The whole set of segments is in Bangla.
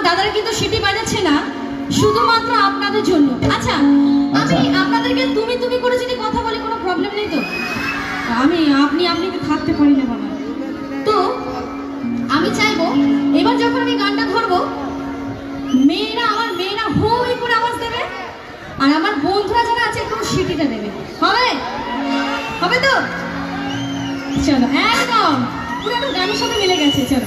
দাদারা কিন্তু সিটি বাজাচ্ছে না শুধুমাত্র আপনাদের জন্য। আচ্ছা আমি আপনাদেরকে তুমি তুমি করে যদি কথা বলি কোনো প্রবলেম নেই তো? আমি আপনি তো থাকতে পারি না বাবা। তো আমি চাইবো এবার যখন আমি গানটা ধরবো আমার মেয়েরা হই করে আওয়াজ দেবে, আর আমার বন্ধুরা যারা আছে একটু সিটিটা দেবে। হবে হবে তো? চলো একদম পুরো একটু গানের সাথে মিলে গেছে। চলো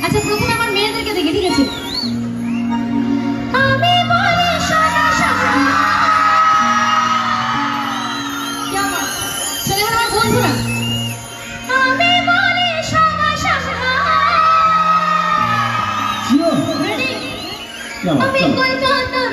আচ্ছা প্রথমে আমার মেয়েদেরকে দেখে, ঠিক আছে? আমি বলি শোনো শোনো, চলে এবার আমার বন্ধুরা। আমি বলি শোনো শোনো, রেডি? আমি কলকাতার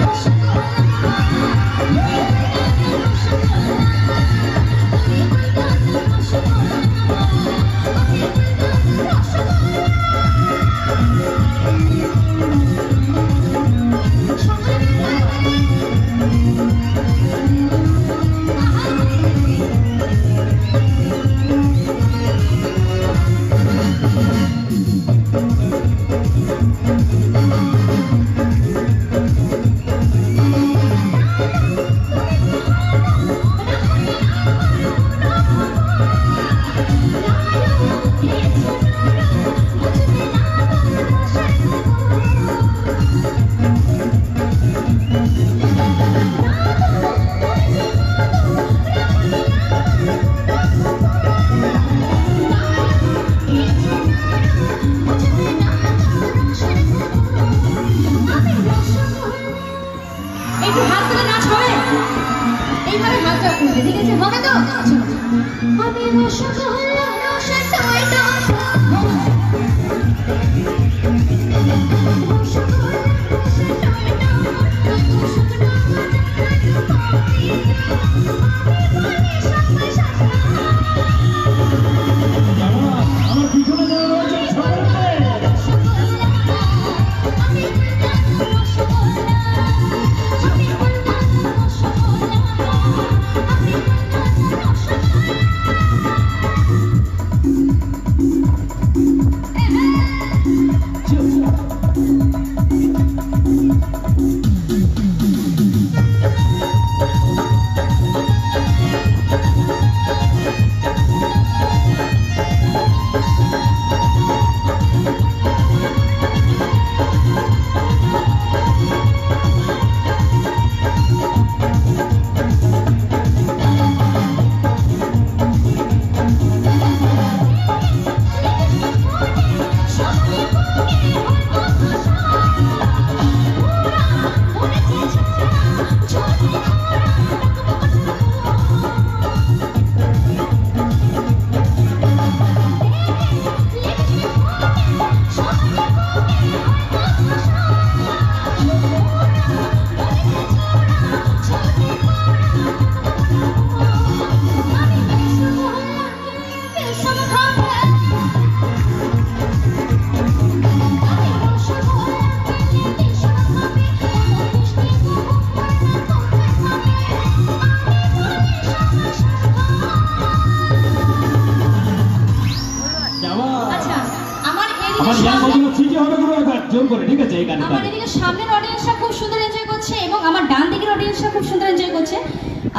সামনের অডিয়েন্সরা খুব সুন্দর এনজয় করছে এবং আমার ডান দিকের অডিয়েন্সরা খুব সুন্দর এনজয় করছে,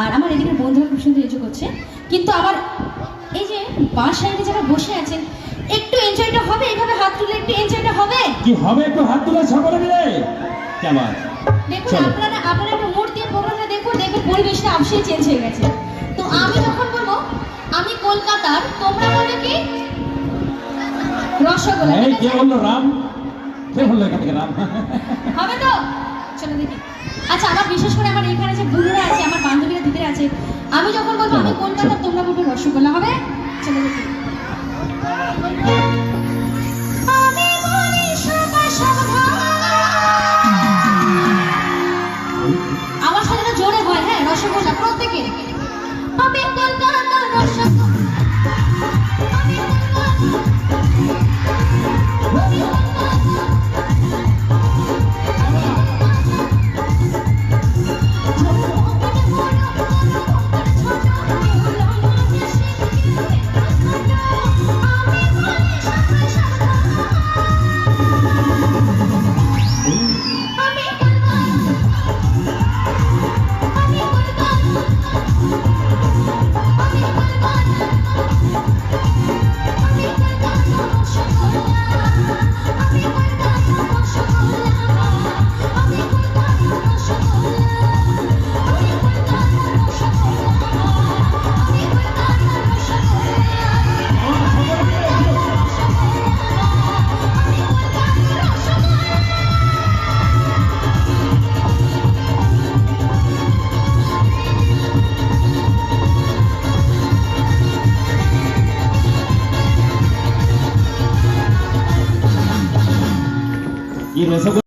আর আমার এদিকের বন্ধুরা খুব সুন্দর এনজয় করছে। কিন্তু আমার এই যে বাঁ সাইডে যারা বসে আছেন একটু এনজয়টা হবে, এইভাবে হাত তুলে একটু এনজয়টা হবে কি হবে? একটু হাত তুলে সকলে মিলে কেমন দেখুন, আপনারা একটু মোড় দিয়ে প্রোগ্রামটা দেখুন, পরিবেশটা অবশ্যই চেঞ্জ হয়ে গেছে। তো আমি যখন বলবো আমি কলকাতার, তোমরা বলবে কি রসগোল্লা। এই কে বললো রাম? কে বললো এখানে রাম? হবে তো? চলো দেখি। আচ্ছা আমার বিশেষ করে আমার এখানে যে বন্ধুরা আছে, আমার বান্ধবীরা দিদিরা আছে, আমি যখন বলবো আমি কলকাতার, তোমরা বলবে রসগোল্লা। হবে? চলো দেখি। আমার সাথে জোরে হয়, হ্যাঁ? রসগোল্লা প্রত্যেকে। আমি কলকাতার রসগোল্লা। রসগোল্লা